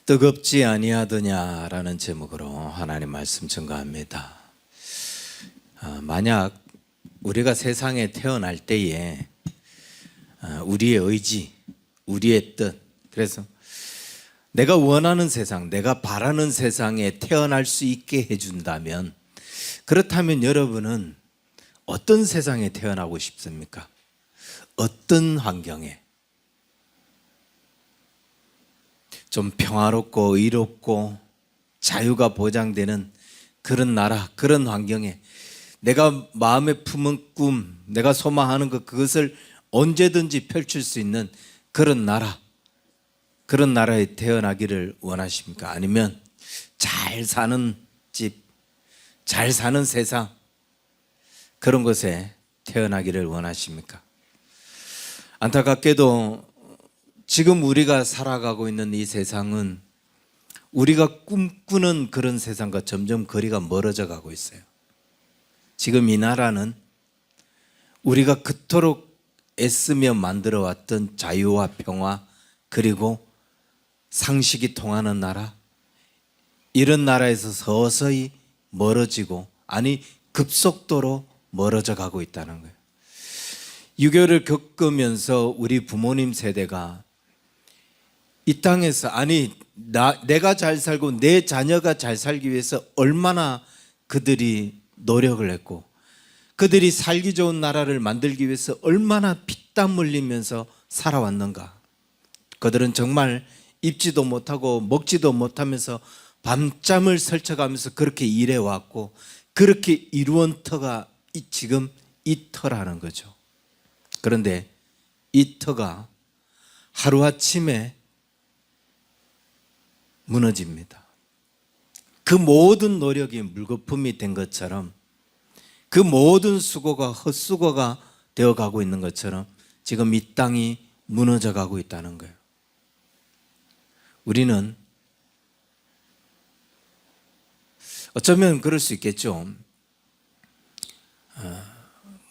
뜨겁지 아니하더냐라는 제목으로 하나님 말씀 전가합니다. 만약 우리가 세상에 태어날 때에 우리의 의지, 우리의 뜻, 그래서 내가 원하는 세상, 내가 바라는 세상에 태어날 수 있게 해준다면, 그렇다면 여러분은 어떤 세상에 태어나고 싶습니까? 어떤 환경에? 좀 평화롭고 의롭고 자유가 보장되는 그런 나라, 그런 환경에 내가 마음에 품은 꿈, 내가 소망하는 것, 그것을 언제든지 펼칠 수 있는 그런 나라, 그런 나라에 태어나기를 원하십니까? 아니면 잘 사는 집, 잘 사는 세상, 그런 곳에 태어나기를 원하십니까? 안타깝게도 지금 우리가 살아가고 있는 이 세상은 우리가 꿈꾸는 그런 세상과 점점 거리가 멀어져 가고 있어요. 지금 이 나라는 우리가 그토록 애쓰며 만들어 왔던 자유와 평화, 그리고 상식이 통하는 나라, 이런 나라에서 서서히 멀어지고, 아니 급속도로 멀어져 가고 있다는 거예요. 6.25를 겪으면서 우리 부모님 세대가 이 땅에서, 아니 내가 잘 살고 내 자녀가 잘 살기 위해서 얼마나 그들이 노력을 했고, 그들이 살기 좋은 나라를 만들기 위해서 얼마나 피땀 흘리면서 살아왔는가. 그들은 정말 입지도 못하고 먹지도 못하면서 밤잠을 설쳐가면서 그렇게 일해왔고, 그렇게 이루은 터가 지금 이 터라는 거죠. 그런데 이 터가 하루아침에 무너집니다. 그 모든 노력이 물거품이 된 것처럼, 그 모든 수고가 헛수고가 되어가고 있는 것처럼 지금 이 땅이 무너져 가고 있다는 거예요. 우리는 어쩌면 그럴 수 있겠죠.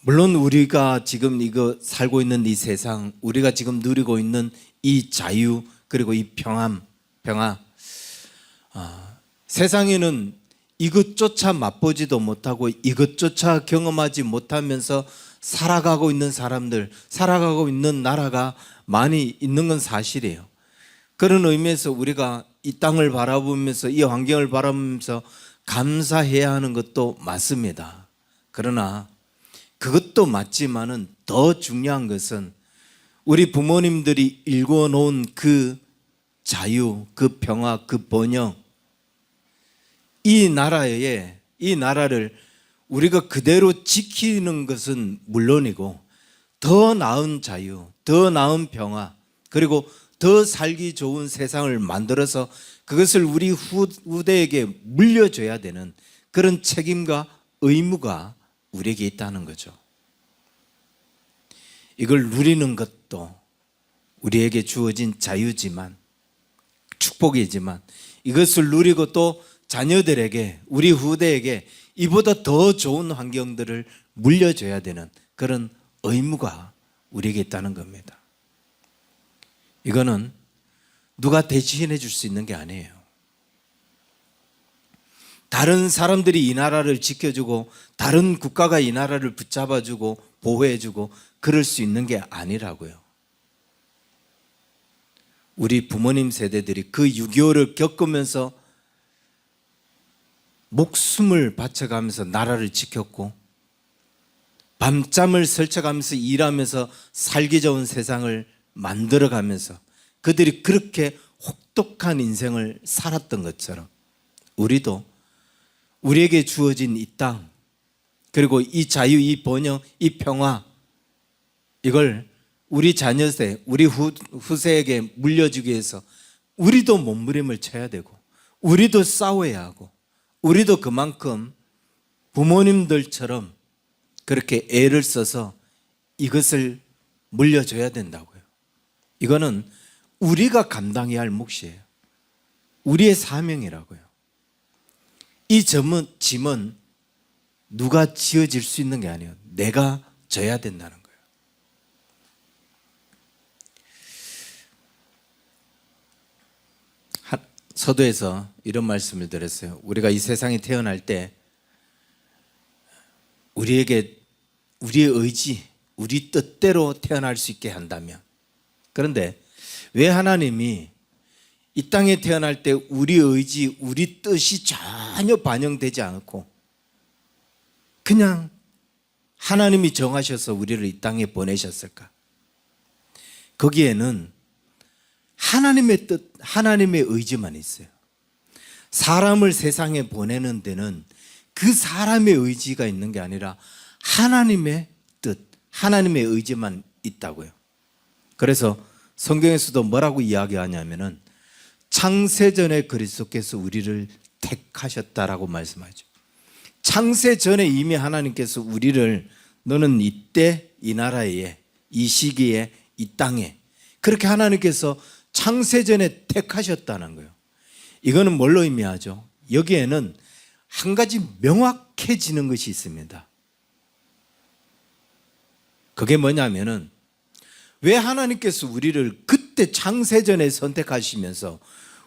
물론 우리가 지금 이거 살고 있는 이 세상, 우리가 지금 누리고 있는 이 자유, 그리고 이 평화, 세상에는 이것조차 맛보지도 못하고 이것조차 경험하지 못하면서 살아가고 있는 사람들, 살아가고 있는 나라가 많이 있는 건 사실이에요. 그런 의미에서 우리가 이 땅을 바라보면서, 이 환경을 바라보면서 감사해야 하는 것도 맞습니다. 그러나 그것도 맞지만은 더 중요한 것은 우리 부모님들이 일궈 놓은 그 자유, 그 평화, 그 번영, 이 나라를 우리가 그대로 지키는 것은 물론이고, 더 나은 자유, 더 나은 평화, 그리고 더 살기 좋은 세상을 만들어서 그것을 우리 후대에게 물려줘야 되는 그런 책임과 의무가 우리에게 있다는 거죠. 이걸 누리는 것도 우리에게 주어진 자유지만, 축복이지만, 이것을 누리고 또 자녀들에게, 우리 후대에게 이보다 더 좋은 환경들을 물려줘야 되는 그런 의무가 우리에게 있다는 겁니다. 이거는 누가 대신해 줄 수 있는 게 아니에요. 다른 사람들이 이 나라를 지켜주고, 다른 국가가 이 나라를 붙잡아주고 보호해주고 그럴 수 있는 게 아니라고요. 우리 부모님 세대들이 그 6.25를 겪으면서 목숨을 바쳐가면서 나라를 지켰고, 밤잠을 설쳐가면서 일하면서 살기 좋은 세상을 만들어가면서 그들이 그렇게 혹독한 인생을 살았던 것처럼, 우리도 우리에게 주어진 이 땅, 그리고 이 자유, 이 번영, 이 평화, 이걸 우리 자녀세, 우리 후세에게 물려주기 위해서 우리도 몸부림을 쳐야 되고, 우리도 싸워야 하고, 우리도 그만큼 부모님들처럼 그렇게 애를 써서 이것을 물려줘야 된다고요. 이거는 우리가 감당해야 할 몫이에요. 우리의 사명이라고요. 이 짐은 누가 지어질 수 있는 게 아니에요. 내가 져야 된다는 거예요. 서도에서 이런 말씀을 드렸어요. 우리가 이 세상에 태어날 때 우리에게 우리의 의지, 우리 뜻대로 태어날 수 있게 한다면, 그런데 왜 하나님이 이 땅에 태어날 때 우리 의지, 우리 뜻이 전혀 반영되지 않고 그냥 하나님이 정하셔서 우리를 이 땅에 보내셨을까? 거기에는 하나님의 뜻, 하나님의 의지만 있어요. 사람을 세상에 보내는 데는 그 사람의 의지가 있는 게 아니라 하나님의 뜻, 하나님의 의지만 있다고요. 그래서 성경에서도 뭐라고 이야기하냐면은 창세전에 그리스도께서 우리를 택하셨다라고 말씀하죠. 창세전에 이미 하나님께서 우리를 너는 이때 이 나라에 이 시기에 이 땅에 그렇게 하나님께서 창세전에 택하셨다는 거예요. 이거는 뭘로 의미하죠? 여기에는 한 가지 명확해지는 것이 있습니다. 그게 뭐냐면은 왜 하나님께서 우리를 그때 창세전에 선택하시면서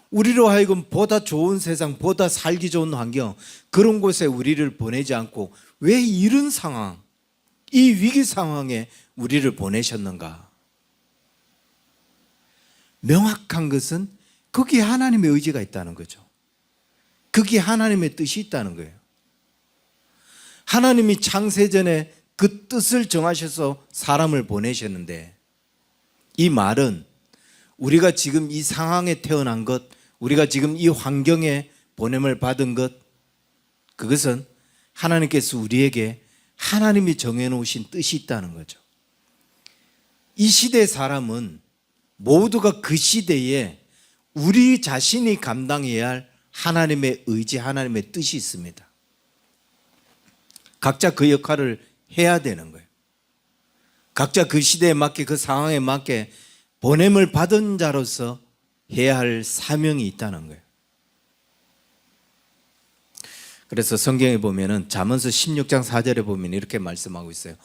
우리로 하여금 보다 좋은 세상, 보다 살기 좋은 환경, 그런 곳에 우리를 보내지 않고 왜 이런 상황, 이 위기 상황에 우리를 보내셨는가? 명확한 것은 거기에 하나님의 의지가 있다는 거죠. 거기에 하나님의 뜻이 있다는 거예요. 하나님이 창세전에 그 뜻을 정하셔서 사람을 보내셨는데, 이 말은 우리가 지금 이 상황에 태어난 것, 우리가 지금 이 환경에 보냄을 받은 것, 그것은 하나님께서 우리에게 하나님이 정해놓으신 뜻이 있다는 거죠. 이 시대의 사람은 모두가 그 시대에 우리 자신이 감당해야 할 하나님의 의지, 하나님의 뜻이 있습니다. 각자 그 역할을 해야 되는 거예요. 각자 그 시대에 맞게, 그 상황에 맞게 보냄을 받은 자로서 해야 할 사명이 있다는 거예요. 그래서 성경에 보면은 잠언서 16장 4절에 보면 이렇게 말씀하고 있어요.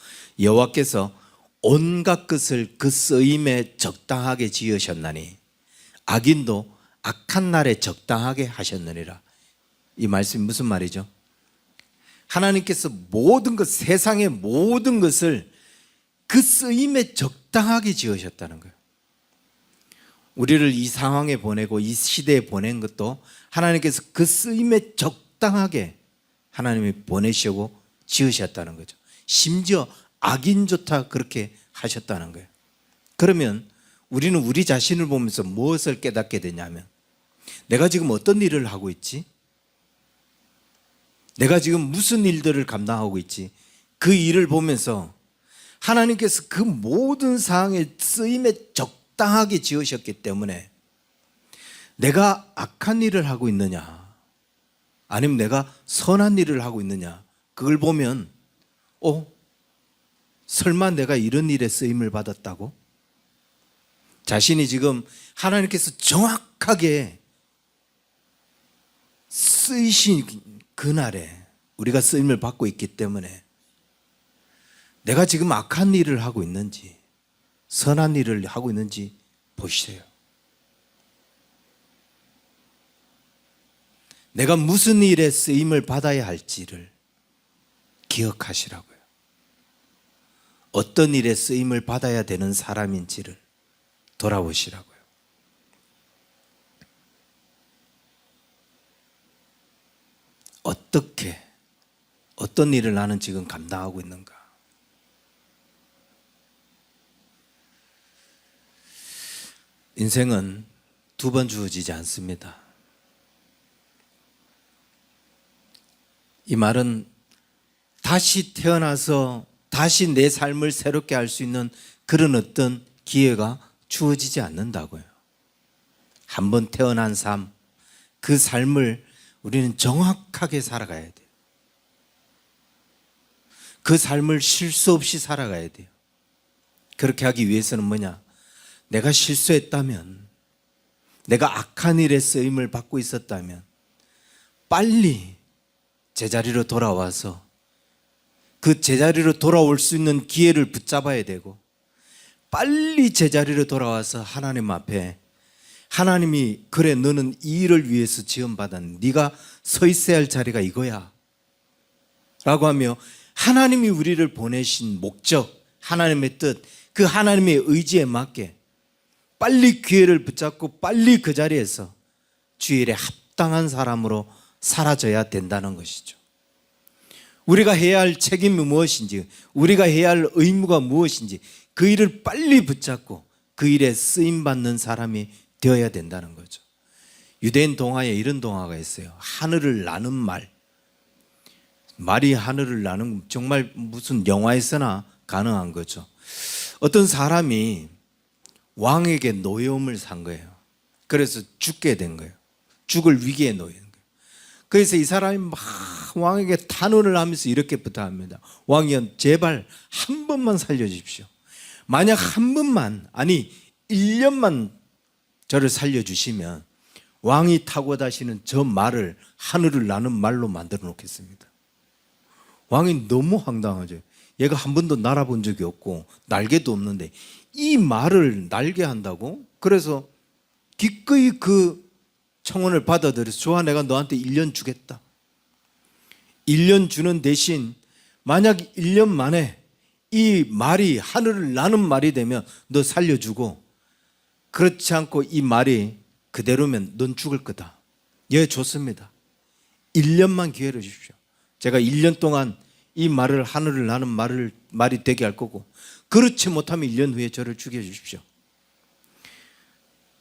여호와께서 온갖 것을 그 쓰임에 적당하게 지으셨나니 악인도 악한 날에 적당하게 하셨느니라. 이 말씀이 무슨 말이죠? 하나님께서 모든 것, 세상의 모든 것을 그 쓰임에 적당하게 지으셨다는 거예요. 우리를 이 상황에 보내고 이 시대에 보낸 것도 하나님께서 그 쓰임에 적당하게 하나님이 보내시고 지으셨다는 거죠. 심지어 악인조차 그렇게 하셨다는 거예요. 그러면 우리는 우리 자신을 보면서 무엇을 깨닫게 되냐면, 내가 지금 어떤 일을 하고 있지? 내가 지금 무슨 일들을 감당하고 있지? 그 일을 보면서 하나님께서 그 모든 상황에 쓰임에 적당하게 지으셨기 때문에 내가 악한 일을 하고 있느냐, 아니면 내가 선한 일을 하고 있느냐, 그걸 보면 설마 내가 이런 일에 쓰임을 받았다고? 자신이 지금 하나님께서 정확하게 쓰이신 그날에 우리가 쓰임을 받고 있기 때문에 내가 지금 악한 일을 하고 있는지 선한 일을 하고 있는지 보시세요. 내가 무슨 일에 쓰임을 받아야 할지를 기억하시라고요. 어떤 일에 쓰임을 받아야 되는 사람인지를 돌아보시라고요. 어떤 일을 나는 지금 감당하고 있는가? 인생은 두 번 주어지지 않습니다. 이 말은 다시 태어나서 다시 내 삶을 새롭게 할 수 있는 그런 어떤 기회가 주어지지 않는다고요. 한 번 태어난 삶, 그 삶을 우리는 정확하게 살아가야 돼요. 그 삶을 실수 없이 살아가야 돼요. 그렇게 하기 위해서는 뭐냐? 내가 실수했다면, 내가 악한 일에 쓰임을 받고 있었다면 빨리 제자리로 돌아와서 그 제자리로 돌아올 수 있는 기회를 붙잡아야 되고, 빨리 제자리로 돌아와서 하나님 앞에 하나님이 그래 너는 이 일을 위해서 지원받았는데 네가 서 있어야 할 자리가 이거야 라고 하며 하나님이 우리를 보내신 목적, 하나님의 뜻, 그 하나님의 의지에 맞게 빨리 기회를 붙잡고 빨리 그 자리에서 주의 일에 합당한 사람으로 사라져야 된다는 것이죠. 우리가 해야 할 책임이 무엇인지, 우리가 해야 할 의무가 무엇인지 그 일을 빨리 붙잡고 그 일에 쓰임받는 사람이 되어야 된다는 거죠. 유대인 동화에 이런 동화가 있어요. 하늘을 나는 말. 말이 하늘을 나는, 정말 무슨 영화에서나 가능한 거죠. 어떤 사람이 왕에게 노여움을 산 거예요. 그래서 죽게 된 거예요. 죽을 위기에 놓인 거예요. 그래서 이 사람이 막 왕에게 탄원을 하면서 이렇게 부탁합니다. 왕이여, 제발 한 번만 살려주십시오. 만약 한 번만, 아니 1년만 저를 살려주시면 왕이 타고 다니는 저 말을 하늘을 나는 말로 만들어 놓겠습니다. 왕이 너무 황당하죠. 얘가 한 번도 날아본 적이 없고 날개도 없는데 이 말을 날게 한다고? 그래서 기꺼이 그 청혼을 받아들여서 좋아, 내가 너한테 1년 주겠다. 1년 주는 대신 만약 1년 만에 이 말이 하늘을 나는 말이 되면 너 살려주고, 그렇지 않고 이 말이 그대로면 넌 죽을 거다. 예, 좋습니다. 1년만 기회를 주십시오. 제가 1년 동안 이 말을 하늘을 나는 말이 되게 할 거고, 그렇지 못하면 1년 후에 저를 죽여주십시오.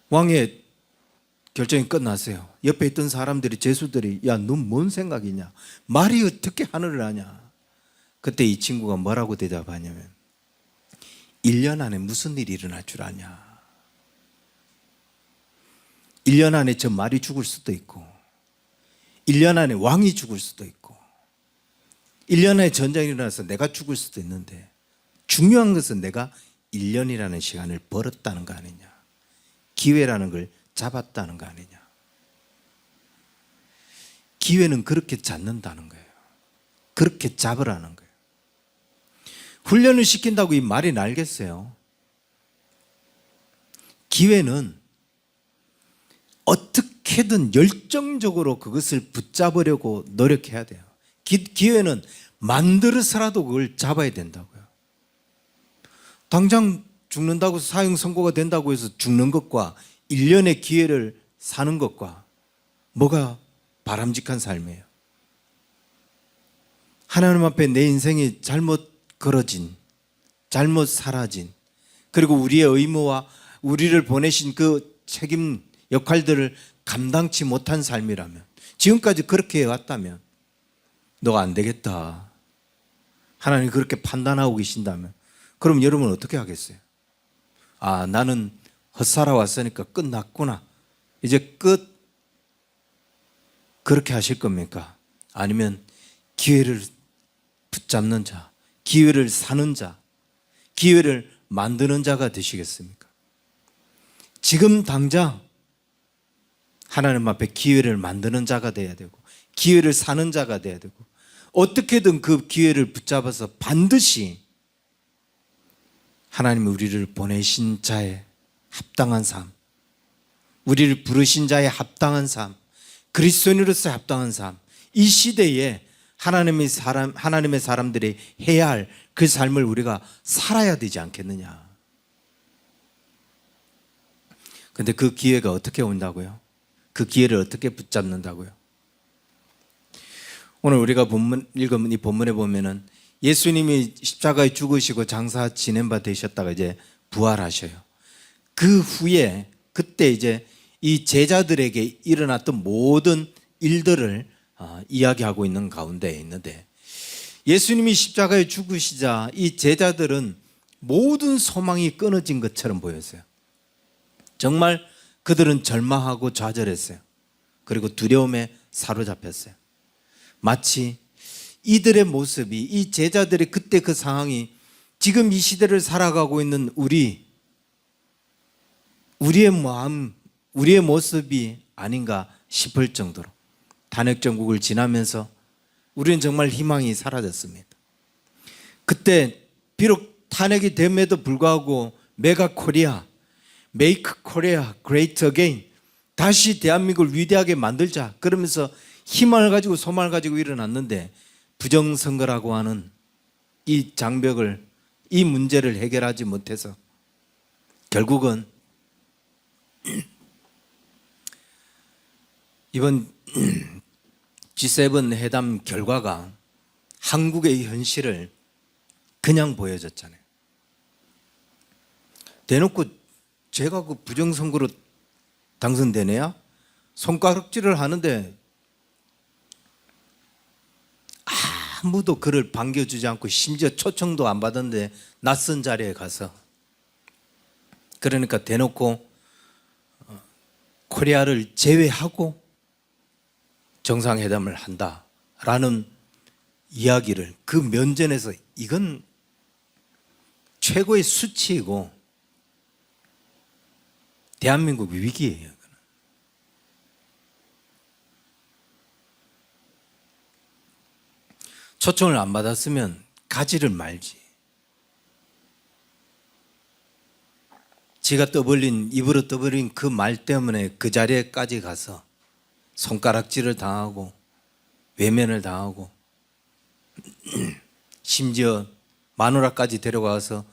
왕의 결정이 끝났어요. 옆에 있던 사람들이, 제수들이, 야, 넌 뭔 생각이냐? 말이 어떻게 하늘을 나냐? 그때 이 친구가 뭐라고 대답하냐면 1년 안에 무슨 일이 일어날 줄 아냐? 1년 안에 저 말이 죽을 수도 있고 1년 안에 왕이 죽을 수도 있고 1년 안에 전쟁이 일어나서 내가 죽을 수도 있는데 중요한 것은 내가 1년이라는 시간을 벌었다는 거 아니냐? 기회라는 걸 잡았다는 거 아니냐? 기회는 그렇게 잡는다는 거예요. 그렇게 잡으라는 거예요. 훈련을 시킨다고 이 말이 날겠어요? 기회는 어떻게든 열정적으로 그것을 붙잡으려고 노력해야 돼요. 기회는 만들어서라도 그걸 잡아야 된다고요. 당장 죽는다고 사형 선고가 된다고 해서 죽는 것과 1년의 기회를 사는 것과 뭐가 바람직한 삶이에요? 하나님 앞에 내 인생이 잘못 걸어진, 잘못 사라진, 그리고 우리의 의무와 우리를 보내신 그 책임 역할들을 감당치 못한 삶이라면, 지금까지 그렇게 해왔다면 너가 안 되겠다, 하나님이 그렇게 판단하고 계신다면, 그럼 여러분은 어떻게 하겠어요? 아, 나는 헛살아 왔으니까 끝났구나, 이제 끝, 그렇게 하실 겁니까? 아니면 기회를 붙잡는 자, 기회를 사는 자, 기회를 만드는 자가 되시겠습니까? 지금 당장 하나님 앞에 기회를 만드는 자가 돼야 되고, 기회를 사는 자가 돼야 되고, 어떻게든 그 기회를 붙잡아서 반드시 하나님이 우리를 보내신 자의 합당한 삶, 우리를 부르신 자의 합당한 삶, 그리스도인으로서의 합당한 삶, 이 시대에 하나님의 사람들이 해야 할 그 삶을 우리가 살아야 되지 않겠느냐. 그런데 그 기회가 어떻게 온다고요? 그 기회를 어떻게 붙잡는다고요? 오늘 우리가 읽은 이 본문에 보면은 예수님이 십자가에 죽으시고 장사 지낸 바 되셨다가 이제 부활하셔요. 그 후에 그때 이제 이 제자들에게 일어났던 모든 일들을 이야기하고 있는 가운데 있는데, 예수님이 십자가에 죽으시자 이 제자들은 모든 소망이 끊어진 것처럼 보였어요. 정말 그들은 절망하고 좌절했어요. 그리고 두려움에 사로잡혔어요. 마치 이들의 모습이, 이 제자들의 그때 그 상황이 지금 이 시대를 살아가고 있는 우리의 마음, 우리의 모습이 아닌가 싶을 정도로 탄핵정국을 지나면서 우리는 정말 희망이 사라졌습니다. 그때 비록 탄핵이 됨에도 불구하고 메가코리아, Make Korea Great Again. 다시 대한민국을 위대하게 만들자. 그러면서 희망을 가지고 소망을 가지고 일어났는데 부정선거라고 하는 이 장벽을, 이 문제를 해결하지 못해서 결국은 이번 G7 회담 결과가 한국의 현실을 그냥 보여줬잖아요. 대놓고 제가 그 부정선거로 당선되네야? 손가락질을 하는데 아무도 그를 반겨주지 않고 심지어 초청도 안 받았는데 낯선 자리에 가서, 그러니까 대놓고 코리아를 제외하고 정상회담을 한다라는 이야기를 그 면전에서, 이건 최고의 수치이고 대한민국 위기예요. 초청을 안 받았으면 가지를 말지. 지가 입으로 떠벌린 그 말 때문에 그 자리에까지 가서 손가락질을 당하고 외면을 당하고 심지어 마누라까지 데려가서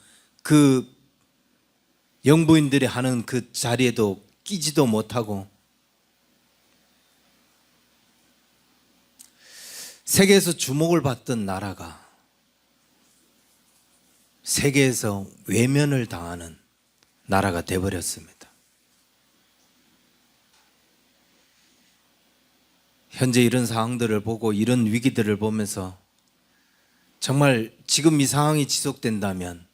그 영부인들이 하는 그 자리에도 끼지도 못하고, 세계에서 주목을 받던 나라가 세계에서 외면을 당하는 나라가 되어버렸습니다. 현재 이런 상황들을 보고 이런 위기들을 보면서 정말 지금 이 상황이 지속된다면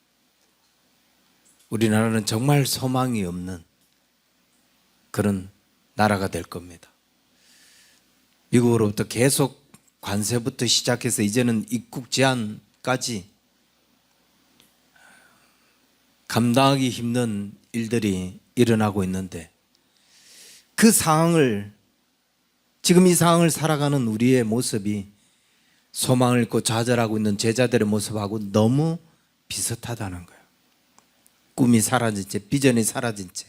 우리나라는 정말 소망이 없는 그런 나라가 될 겁니다. 미국으로부터 계속 관세부터 시작해서 이제는 입국 제한까지 감당하기 힘든 일들이 일어나고 있는데, 그 상황을, 지금 이 상황을 살아가는 우리의 모습이 소망을 잃고 좌절하고 있는 제자들의 모습하고 너무 비슷하다는 거예요. 꿈이 사라진 채, 비전이 사라진 채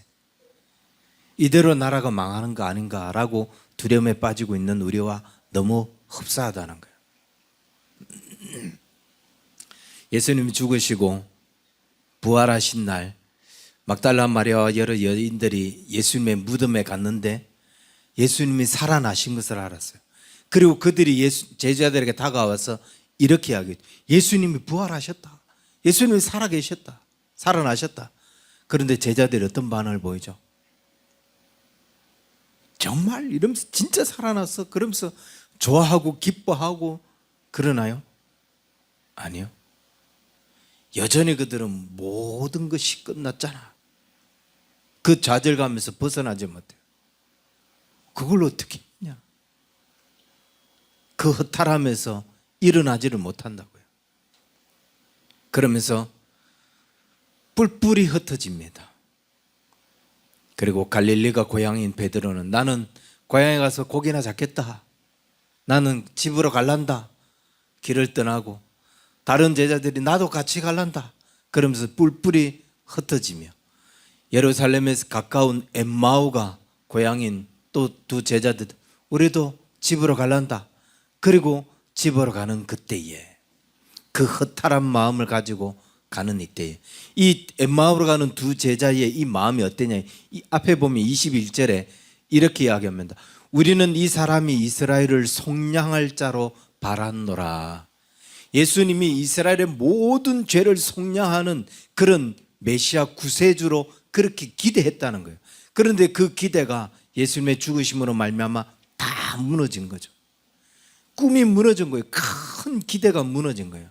이대로 나라가 망하는 거 아닌가라고 두려움에 빠지고 있는 우리와 너무 흡사하다는 거예요. 예수님이 죽으시고 부활하신 날 막달라 마리아와 여러 여인들이 예수님의 무덤에 갔는데 예수님이 살아나신 것을 알았어요. 그리고 그들이 제자들에게 다가와서 이렇게 이야기했죠. 예수님이 부활하셨다. 예수님이 살아계셨다. 살아나셨다. 그런데 제자들이 어떤 반응을 보이죠? 정말? 이러면서 진짜 살아났어? 그러면서 좋아하고 기뻐하고 그러나요? 아니요. 여전히 그들은 모든 것이 끝났잖아. 그 좌절감에서 벗어나지 못해요. 그걸 어떻게 했냐? 그 허탈함에서 일어나지를 못한다고요. 그러면서 뿔뿔이 흩어집니다. 그리고 갈릴리가 고향인 베드로는 나는 고향에 가서 고기나 잡겠다. 나는 집으로 갈란다. 길을 떠나고 다른 제자들이 나도 같이 갈란다. 그러면서 뿔뿔이 흩어지며 예루살렘에서 가까운 엠마오가 고향인 또 두 제자들 우리도 집으로 갈란다. 그리고 집으로 가는 그때에 그 허탈한 마음을 가지고 가는 이때에 이 엠마오로 가는 두 제자의 이 마음이 어땠냐. 이 앞에 보면 21절에 이렇게 이야기합니다. 우리는 이 사람이 이스라엘을 속량할 자로 바랐노라. 예수님이 이스라엘의 모든 죄를 속량하는 그런 메시아 구세주로 그렇게 기대했다는 거예요. 그런데 그 기대가 예수님의 죽으심으로 말미암아 다 무너진 거죠. 꿈이 무너진 거예요. 큰 기대가 무너진 거예요.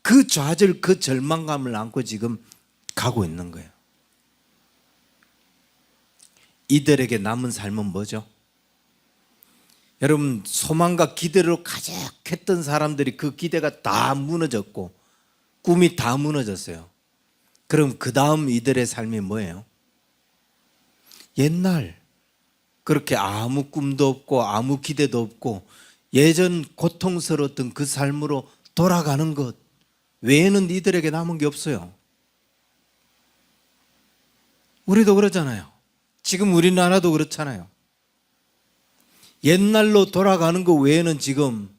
그 좌절, 그 절망감을 안고 지금 가고 있는 거예요. 이들에게 남은 삶은 뭐죠? 여러분, 소망과 기대로 가득했던 사람들이 그 기대가 다 무너졌고 꿈이 다 무너졌어요. 그럼 그 다음 이들의 삶이 뭐예요? 옛날 그렇게 아무 꿈도 없고 아무 기대도 없고 예전 고통스러웠던 그 삶으로 돌아가는 것 외에는 이들에게 남은 게 없어요. 우리도 그러잖아요. 지금 우리나라도 그렇잖아요. 옛날로 돌아가는 것 외에는 지금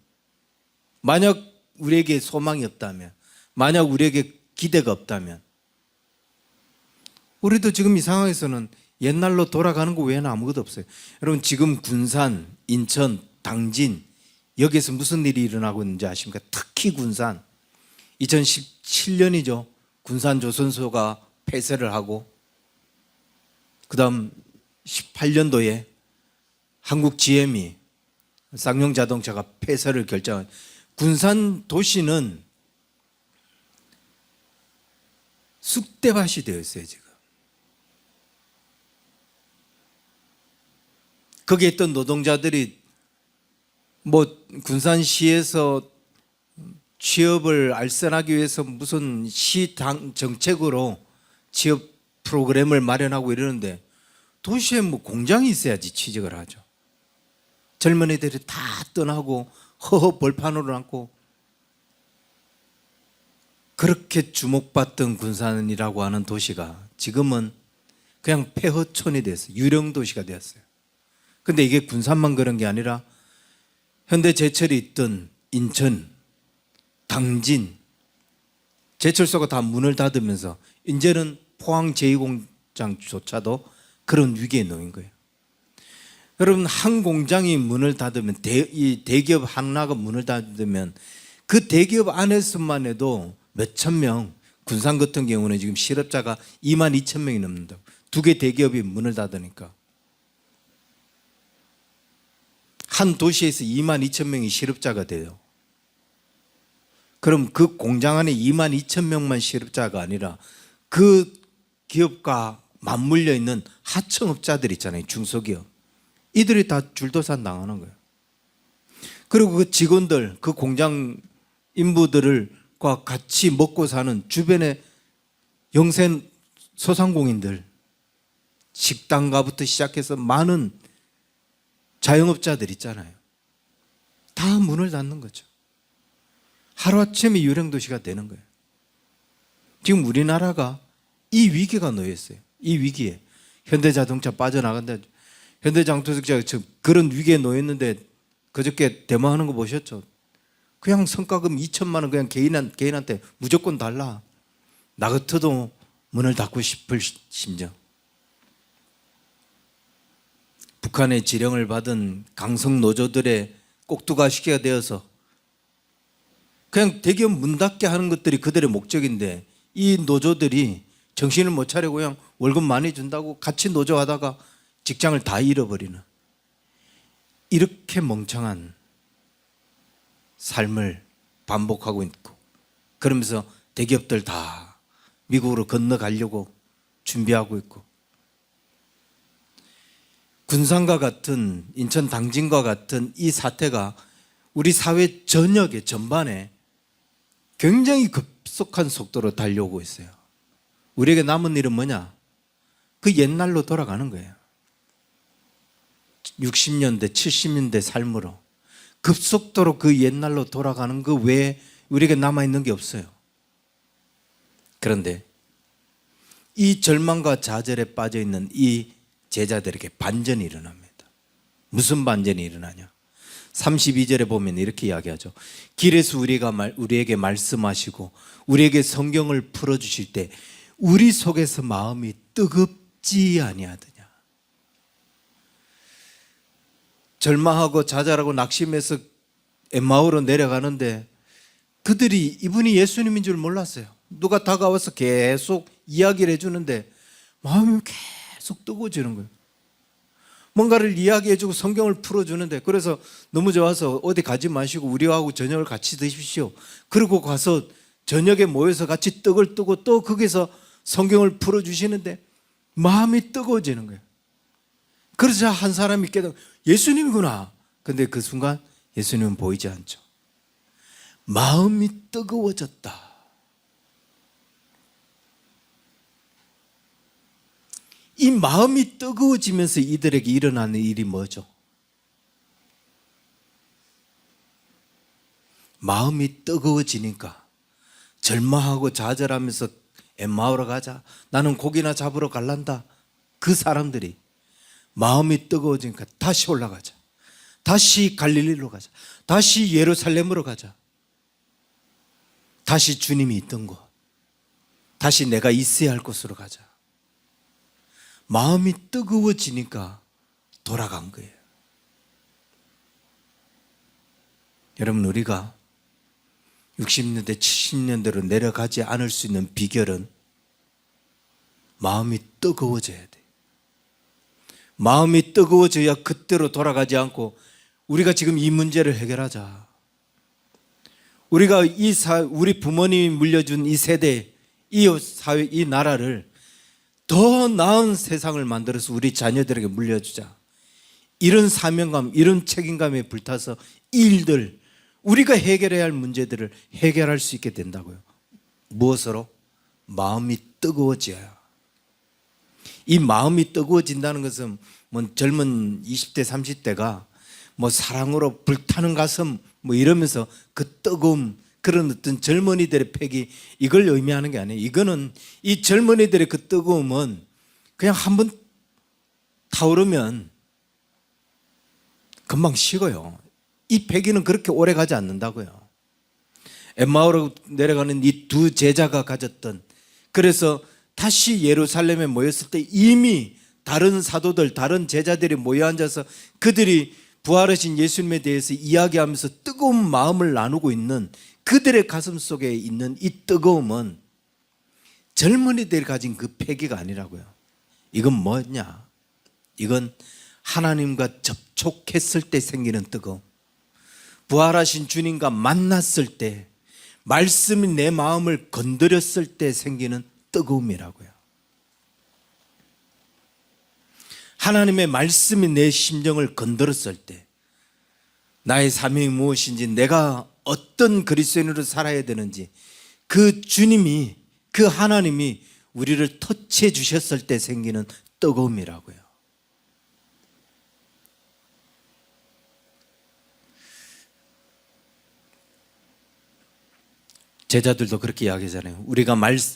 만약 우리에게 소망이 없다면, 만약 우리에게 기대가 없다면, 우리도 지금 이 상황에서는 옛날로 돌아가는 것 외에는 아무것도 없어요. 여러분, 지금 군산, 인천, 당진 여기에서 무슨 일이 일어나고 있는지 아십니까? 특히 군산, 2017년이죠. 군산조선소가 폐쇄를 하고, 그 다음 18년도에 한국 GM이 쌍용자동차가 폐쇄를 결정한, 군산 도시는 쑥대밭이 되어 있어요. 지금 거기에 있던 노동자들이 군산시에서 취업을 알선하기 위해서 무슨 시당 정책으로 취업 프로그램을 마련하고 이러는데, 도시에 공장이 있어야지 취직을 하죠. 젊은이들이 다 떠나고 허허 벌판으로 남고, 그렇게 주목받던 군산이라고 하는 도시가 지금은 그냥 폐허촌이 됐어요. 유령 도시가 되었어요. 근데 이게 군산만 그런 게 아니라 현대제철이 있던 인천, 당진, 제철소가 다 문을 닫으면서 이제는 포항 제2공장조차도 그런 위기에 놓인 거예요. 여러분, 한 공장이 문을 닫으면, 이 대기업 하나가 문을 닫으면 그 대기업 안에서만 해도 몇천 명, 군산 같은 경우는 지금 실업자가 22,000명이 넘는다고. 두 개 대기업이 문을 닫으니까 한 도시에서 22,000명이 실업자가 돼요. 그럼 그 공장 안에 22,000명만 실업자가 아니라 그 기업과 맞물려 있는 하청업자들 있잖아요. 중소기업. 이들이 다 줄도산 당하는 거예요. 그리고 그 직원들, 그 공장 인부들과 같이 먹고 사는 주변의 영세 소상공인들, 식당가부터 시작해서 많은 자영업자들 있잖아요. 다 문을 닫는 거죠. 하루아침에 유령도시가 되는 거예요. 지금 우리나라가 이 위기가 놓여 있어요. 이 위기에 현대자동차 빠져나간다. 현대자동차가 그런 위기에 놓여 있는데, 그저께 데모하는 거 보셨죠? 그냥 성과금 2천만 원 그냥 개인한테 무조건 달라. 나 같아도 문을 닫고 싶을 심정. 북한의 지령을 받은 강성 노조들의 꼭두가 시기가 되어서 그냥 대기업 문 닫게 하는 것들이 그들의 목적인데, 이 노조들이 정신을 못 차리고 그냥 월급 많이 준다고 같이 노조하다가 직장을 다 잃어버리는, 이렇게 멍청한 삶을 반복하고 있고, 그러면서 대기업들 다 미국으로 건너가려고 준비하고 있고, 군산과 같은, 인천 당진과 같은 이 사태가 우리 사회 전역에 전반에 굉장히 급속한 속도로 달려오고 있어요. 우리에게 남은 일은 뭐냐? 그 옛날로 돌아가는 거예요. 60년대, 70년대 삶으로 급속도로 그 옛날로 돌아가는 그 외에 우리에게 남아있는 게 없어요. 그런데 이 절망과 좌절에 빠져있는 이 제자들에게 반전이 일어납니다. 무슨 반전이 일어나냐? 32절에 보면 이렇게 이야기하죠. 길에서 우리에게 말씀하시고 우리에게 성경을 풀어주실 때 우리 속에서 마음이 뜨겁지 아니하더냐. 절망하고 좌절하고 낙심해서 엠마오로 내려가는데 그들이 이분이 예수님인 줄 몰랐어요. 누가 다가와서 계속 이야기를 해주는데 마음이 계속 뜨거워지는 거예요. 뭔가를 이야기해주고 성경을 풀어주는데, 그래서 너무 좋아서 어디 가지 마시고 우리하고 저녁을 같이 드십시오. 그리고 가서 저녁에 모여서 같이 떡을 뜨고 또 거기서 성경을 풀어주시는데 마음이 뜨거워지는 거예요. 그러자 한 사람이 깨닫고 예수님이구나. 근데 그 순간 예수님은 보이지 않죠. 마음이 뜨거워졌다. 이 마음이 뜨거워지면서 이들에게 일어나는 일이 뭐죠? 마음이 뜨거워지니까 절망하고 좌절하면서 엠마오로 가자. 나는 고기나 잡으러 갈란다. 그 사람들이 마음이 뜨거워지니까 다시 올라가자. 다시 갈릴리로 가자. 다시 예루살렘으로 가자. 다시 주님이 있던 곳. 다시 내가 있어야 할 곳으로 가자. 마음이 뜨거워지니까 돌아간 거예요. 여러분, 우리가 60년대, 70년대로 내려가지 않을 수 있는 비결은 마음이 뜨거워져야 돼. 마음이 뜨거워져야 그때로 돌아가지 않고 우리가 지금 이 문제를 해결하자. 우리가 우리 부모님이 물려준 이 세대, 이 사회, 이 나라를 더 나은 세상을 만들어서 우리 자녀들에게 물려주자. 이런 사명감, 이런 책임감에 불타서 이 일들, 우리가 해결해야 할 문제들을 해결할 수 있게 된다고요. 무엇으로? 마음이 뜨거워져야. 이 마음이 뜨거워진다는 것은 뭐 젊은 20대, 30대가 뭐 사랑으로 불타는 가슴 뭐 이러면서 그 뜨거움, 그런 어떤 젊은이들의 패기, 이걸 의미하는 게 아니에요. 이거는 이 젊은이들의 그 뜨거움은 그냥 한번 타오르면 금방 식어요. 이 패기는 그렇게 오래 가지 않는다고요. 엠마오로 내려가는 이 두 제자가 가졌던, 그래서 다시 예루살렘에 모였을 때 이미 다른 사도들, 다른 제자들이 모여 앉아서 그들이 부활하신 예수님에 대해서 이야기하면서 뜨거운 마음을 나누고 있는 그들의 가슴 속에 있는 이 뜨거움은 젊은이들이 가진 그 패기가 아니라고요. 이건 뭐냐? 이건 하나님과 접촉했을 때 생기는 뜨거움. 부활하신 주님과 만났을 때, 말씀이 내 마음을 건드렸을 때 생기는 뜨거움이라고요. 하나님의 말씀이 내 심정을 건드렸을 때, 나의 사명이 무엇인지, 내가 어떤 그리스도인으로 살아야 되는지, 그 주님이, 그 하나님이 우리를 터치해 주셨을 때 생기는 뜨거움이라고요. 제자들도 그렇게 이야기하잖아요.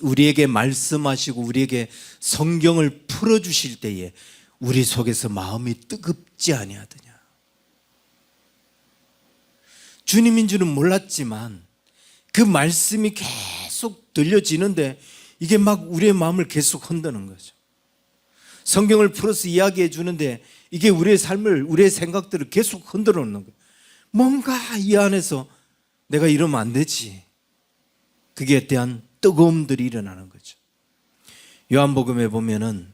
우리에게 말씀하시고 우리에게 성경을 풀어주실 때에 우리 속에서 마음이 뜨겁지 아니하더냐. 주님인 줄은 몰랐지만 그 말씀이 계속 들려지는데 이게 막 우리의 마음을 계속 흔드는 거죠. 성경을 풀어서 이야기해 주는데 이게 우리의 삶을, 우리의 생각들을 계속 흔들어 놓는 거예요. 뭔가 이 안에서 내가 이러면 안 되지. 그게 대한 뜨거움들이 일어나는 거죠. 요한복음에 보면은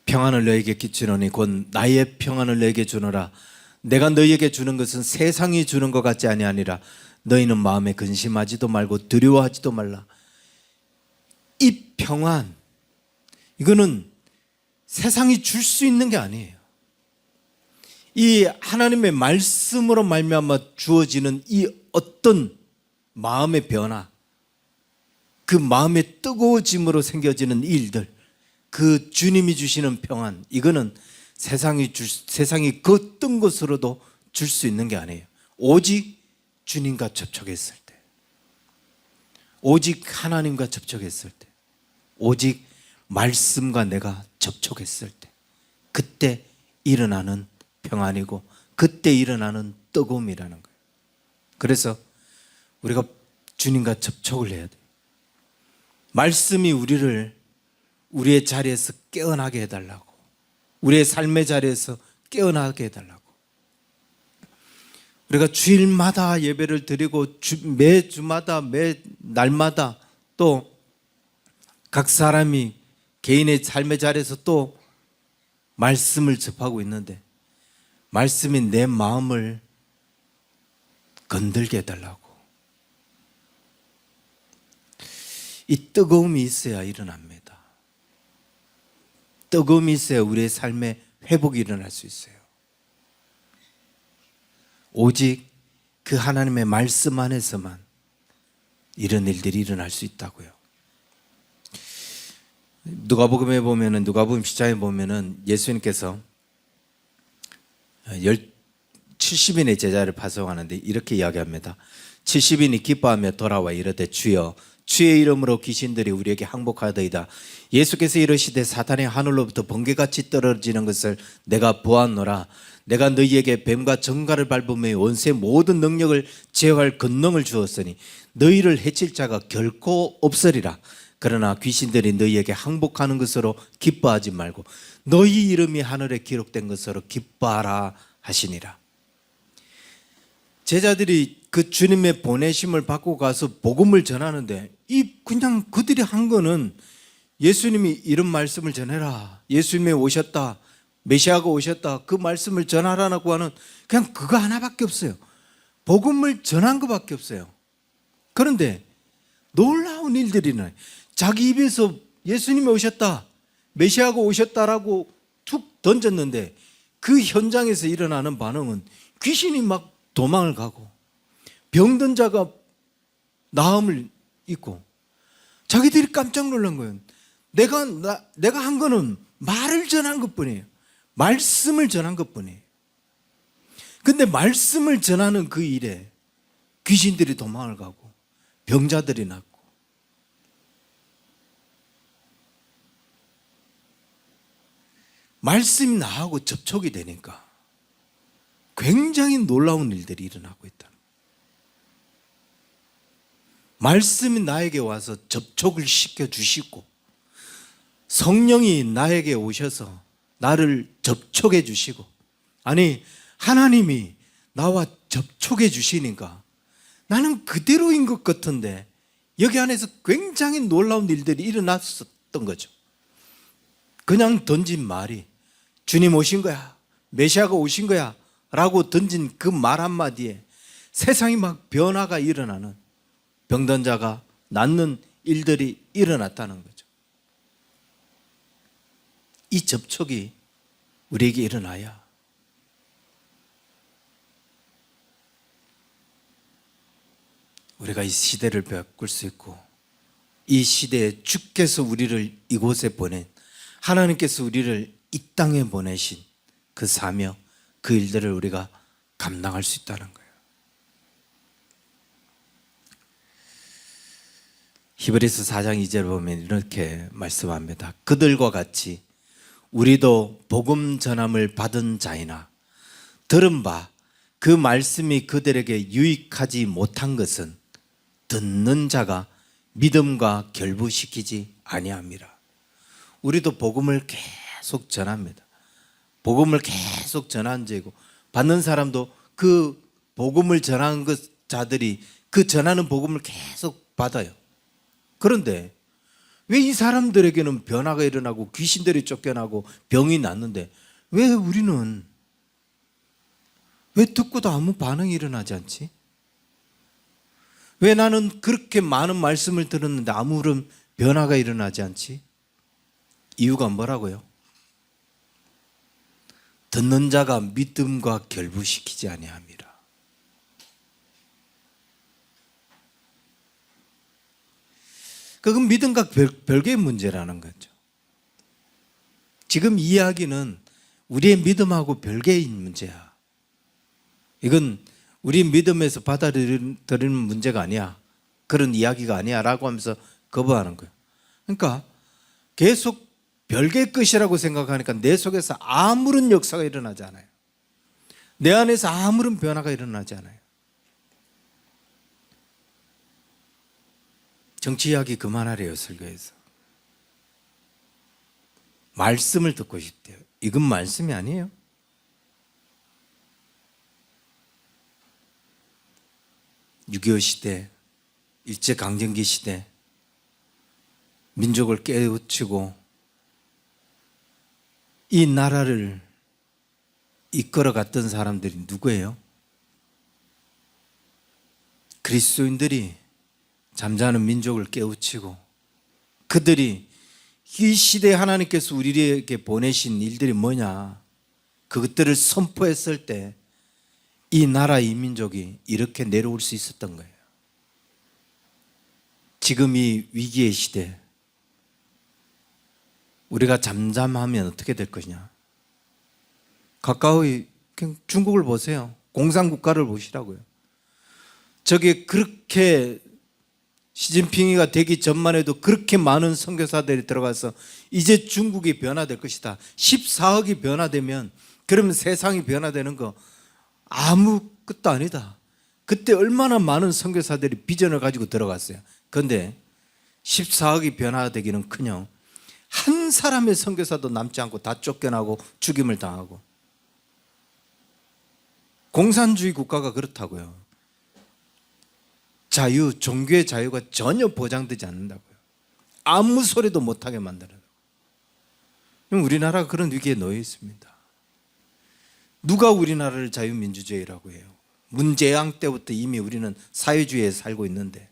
평안을 너에게 끼치노니 곧 나의 평안을 너에게 주노라. 내가 너희에게 주는 것은 세상이 주는 것 같지 아니하니라. 너희는 마음에 근심하지도 말고 두려워하지도 말라. 이 평안, 이거는 세상이 줄 수 있는 게 아니에요. 이 하나님의 말씀으로 말미암아 주어지는 이 어떤 마음의 변화, 그 마음의 뜨거워짐으로 생겨지는 일들, 그 주님이 주시는 평안, 이거는 세상이 그 어떤 것으로도 줄 수 있는 게 아니에요. 오직 주님과 접촉했을 때, 오직 하나님과 접촉했을 때, 오직 말씀과 내가 접촉했을 때, 그때 일어나는 평안이고 그때 일어나는 뜨거움이라는 거예요. 그래서 우리가 주님과 접촉을 해야 돼요. 말씀이 우리를 우리의 자리에서 깨어나게 해달라고, 우리의 삶의 자리에서 깨어나게 해달라고. 우리가 주일마다 예배를 드리고 매 주마다 매 날마다 또 각 사람이 개인의 삶의 자리에서 또 말씀을 접하고 있는데 말씀이 내 마음을 건들게 해달라고. 이 뜨거움이 있어야 일어납니다. 뜨거움이 있어야 우리의 삶에 회복이 일어날 수 있어요. 오직 그 하나님의 말씀 안에서만 이런 일들이 일어날 수 있다고요. 누가복음에 보면은, 누가복음 10장에 보면은 예수님께서 70인의 제자를 파송하는데 이렇게 이야기합니다. 70인이 기뻐하며 돌아와 이르되 주여 주의 이름으로 귀신들이 우리에게 항복하더이다. 예수께서 이르시되 사탄이 하늘로부터 번개같이 떨어지는 것을 내가 보았노라. 내가 너희에게 뱀과 정갈을 밟으며 원수의 모든 능력을 제어할 권능을 주었으니 너희를 해칠 자가 결코 없으리라. 그러나 귀신들이 너희에게 항복하는 것으로 기뻐하지 말고 너희 이름이 하늘에 기록된 것으로 기뻐하라 하시니라. 제자들이 그 주님의 보내심을 받고 가서 복음을 전하는데 그냥 그들이 한 거는 예수님이 이런 말씀을 전해라, 예수님이 오셨다, 메시아가 오셨다, 그 말씀을 전하라고 하는 그냥 그거 하나밖에 없어요. 복음을 전한 것밖에 없어요. 그런데 놀라운 일들이 나요. 자기 입에서 예수님이 오셨다, 메시아가 오셨다라고 툭 던졌는데 그 현장에서 일어나는 반응은 귀신이 막 도망을 가고 병든 자가 나음을 입고 자기들이 깜짝 놀란 거예요. 내가 한 거는 말을 전한 것뿐이에요. 말씀을 전한 것뿐이에요. 근데 말씀을 전하는 그 일에 귀신들이 도망을 가고 병자들이 낫고 말씀이 나하고 접촉이 되니까 굉장히 놀라운 일들이 일어나고 있다. 말씀이 나에게 와서 접촉을 시켜주시고 성령이 나에게 오셔서 나를 접촉해 주시고, 아니 하나님이 나와 접촉해 주시니까 나는 그대로인 것 같은데 여기 안에서 굉장히 놀라운 일들이 일어났었던 거죠. 그냥 던진 말이 주님 오신 거야, 메시아가 오신 거야 라고 던진 그 말 한마디에 세상이 막 변화가 일어나는, 병든 자가 낫는 일들이 일어났다는 거죠. 이 접촉이 우리에게 일어나야 우리가 이 시대를 바꿀 수 있고, 이 시대에 주께서 우리를 이곳에 보낸, 하나님께서 우리를 이 땅에 보내신 그 사명, 그 일들을 우리가 감당할 수 있다는 거예요. 히브리서 4장 2절 보면 이렇게 말씀합니다. 그들과 같이 우리도 복음 전함을 받은 자이나 들은 바 그 말씀이 그들에게 유익하지 못한 것은 듣는 자가 믿음과 결부시키지 아니함이라. 우리도 복음을 계속 전합니다. 복음을 계속 전한 자이고 받는 사람도 그 복음을 전하는 자들이 그 전하는 복음을 계속 받아요. 그런데 왜 이 사람들에게는 변화가 일어나고 귀신들이 쫓겨나고 병이 낫는데 왜 우리는 왜 듣고도 아무 반응이 일어나지 않지? 왜 나는 그렇게 많은 말씀을 들었는데 아무런 변화가 일어나지 않지? 이유가 뭐라고요? 듣는 자가 믿음과 결부시키지 아니함이라. 그건 믿음과 별개의 문제라는 거죠. 지금 이야기는 우리의 믿음하고 별개의 문제야. 이건 우리 믿음에서 받아들이는 문제가 아니야, 그런 이야기가 아니야 라고 하면서 거부하는 거예요. 그러니까 계속 별개의 것이라고 생각하니까 내 속에서 아무런 역사가 일어나지 않아요. 내 안에서 아무런 변화가 일어나지 않아요. 정치 이야기 그만하래요. 설교에서 말씀을 듣고 싶대요. 이건 말씀이 아니에요. (6.25) 시대, 일제강점기 시대 민족을 깨우치고 이 나라를 이끌어갔던 사람들이 누구예요? 그리스도인들이 잠자는 민족을 깨우치고, 그들이 이 시대에 하나님께서 우리에게 보내신 일들이 뭐냐, 그것들을 선포했을 때 이 나라, 이 민족이 이렇게 내려올 수 있었던 거예요. 지금 이 위기의 시대 우리가 잠잠하면 어떻게 될 것이냐? 가까이 그냥 중국을 보세요. 공산국가를 보시라고요. 저게 그렇게 시진핑이가 되기 전만 해도 그렇게 많은 선교사들이 들어가서 이제 중국이 변화될 것이다. 14억이 변화되면 그러면 세상이 변화되는 거 아무것도 아니다. 그때 얼마나 많은 선교사들이 비전을 가지고 들어갔어요. 그런데 14억이 변화되기는커녕 한 사람의 선교사도 남지 않고 다 쫓겨나고 죽임을 당하고. 공산주의 국가가 그렇다고요. 자유, 종교의 자유가 전혀 보장되지 않는다고요. 아무 소리도 못하게 만들어요. 우리나라가 그런 위기에 놓여 있습니다. 누가 우리나라를 자유민주주의라고 해요? 문재양 때부터 이미 우리는 사회주의에 살고 있는데,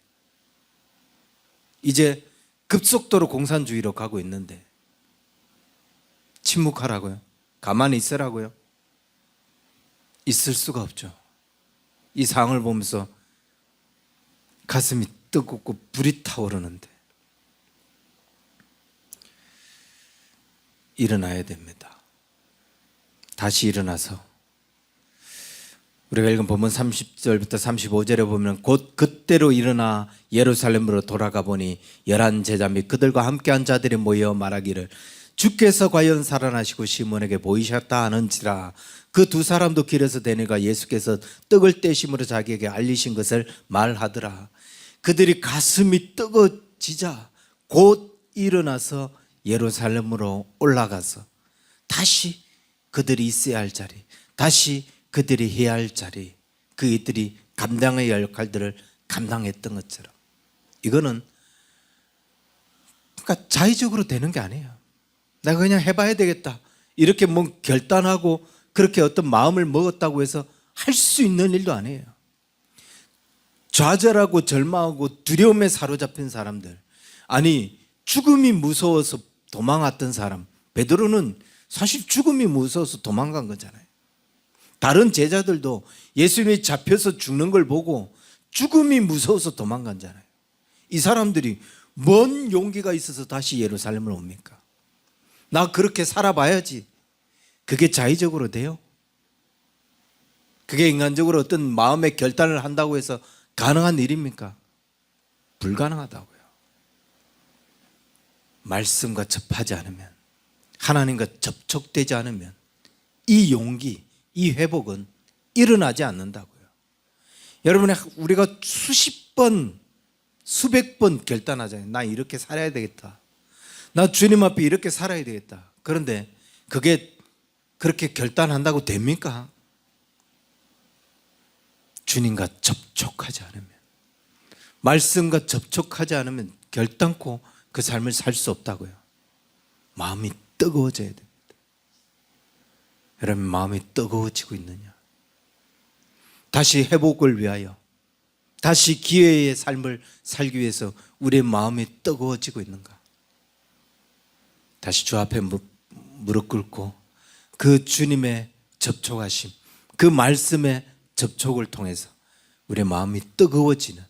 이제 급속도로 공산주의로 가고 있는데 침묵하라고요? 가만히 있으라고요? 있을 수가 없죠. 이 상황을 보면서 가슴이 뜨겁고 불이 타오르는데 일어나야 됩니다. 다시 일어나서 우리가 읽은 본문 30절부터 35절에 보면 곧 그때로 일어나 예루살렘으로 돌아가 보니 11 제자 및 그들과 함께한 자들이 모여 말하기를 주께서 과연 살아나시고 시몬에게 보이셨다 하는지라. 그 두 사람도 길에서 되니까 예수께서 떡을 떼심으로 자기에게 알리신 것을 말하더라. 그들이 가슴이 뜨거워지자 곧 일어나서 예루살렘으로 올라가서 다시 그들이 있어야 할 자리, 다시 그들이 해야 할 자리, 그들이 감당해야 할 역할들을 감당했던 것처럼, 이거는 그러니까 자의적으로 되는 게 아니에요. 내가 그냥 해봐야 되겠다 이렇게 뭐 결단하고 그렇게 어떤 마음을 먹었다고 해서 할 수 있는 일도 아니에요. 좌절하고 절망하고 두려움에 사로잡힌 사람들, 아니 죽음이 무서워서 도망왔던 사람, 베드로는 사실 죽음이 무서워서 도망간 거잖아요. 다른 제자들도 예수님이 잡혀서 죽는 걸 보고 죽음이 무서워서 도망간잖아요. 이 사람들이 뭔 용기가 있어서 다시 예루살렘을 옵니까? 나 그렇게 살아봐야지. 그게 자의적으로 돼요? 그게 인간적으로 어떤 마음의 결단을 한다고 해서 가능한 일입니까? 불가능하다고요. 말씀과 접하지 않으면, 하나님과 접촉되지 않으면 이 용기, 이 회복은 일어나지 않는다고요. 여러분, 우리가 수십 번, 수백 번 결단하잖아요. 나 이렇게 살아야 되겠다. 나 주님 앞에 이렇게 살아야 되겠다. 그런데 그게 그렇게 결단한다고 됩니까? 주님과 접촉하지 않으면, 말씀과 접촉하지 않으면 결단코 그 삶을 살 수 없다고요. 마음이 뜨거워져야 됩니다. 여러분, 마음이 뜨거워지고 있느냐? 다시 회복을 위하여, 다시 기회의 삶을 살기 위해서 우리의 마음이 뜨거워지고 있는가? 다시 주 앞에 무릎 꿇고 그 주님의 접촉하심, 그 말씀의 접촉을 통해서 우리의 마음이 뜨거워지는,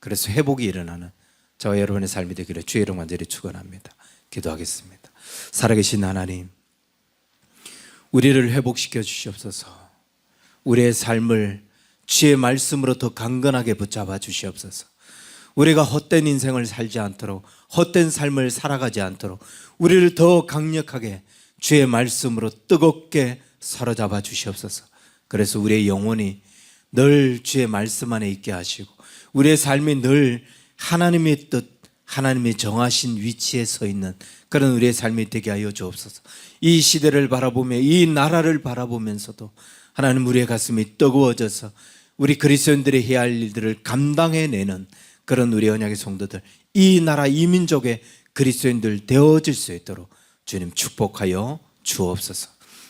그래서 회복이 일어나는 저와 여러분의 삶이 되기를 주의 이름 간절히 축원합니다. 기도하겠습니다. 살아계신 하나님, 우리를 회복시켜 주시옵소서. 우리의 삶을 주의 말씀으로 더 강건하게 붙잡아 주시옵소서. 우리가 헛된 인생을 살지 않도록, 헛된 삶을 살아가지 않도록 우리를 더 강력하게 주의 말씀으로 뜨겁게 사로잡아 주시옵소서. 그래서 우리의 영혼이 늘 주의 말씀 안에 있게 하시고 우리의 삶이 늘 하나님의 뜻, 하나님이 정하신 위치에 서 있는 그런 우리의 삶이 되게 하여 주옵소서. 이 시대를 바라보며 이 나라를 바라보면서도 하나님, 우리의 가슴이 뜨거워져서 우리 그리스도인들이 해야 할 일들을 감당해내는 그런 우리 언약의 성도들, 이 나라 이 민족의 그리스도인들 되어질 수 있도록 주님 축복하여 주옵소서.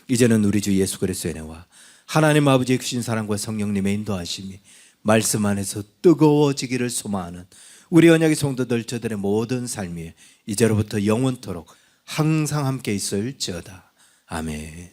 이제는 우리 주 예수 그리스도의 은혜와 하나님 아버지의 크신 사랑과 성령님의 인도하심이 말씀 안에서 뜨거워지기를 소망하는 우리 언약의 성도들, 저들의 모든 삶이 이제로부터 영원토록 항상 함께 있을지어다. 아멘.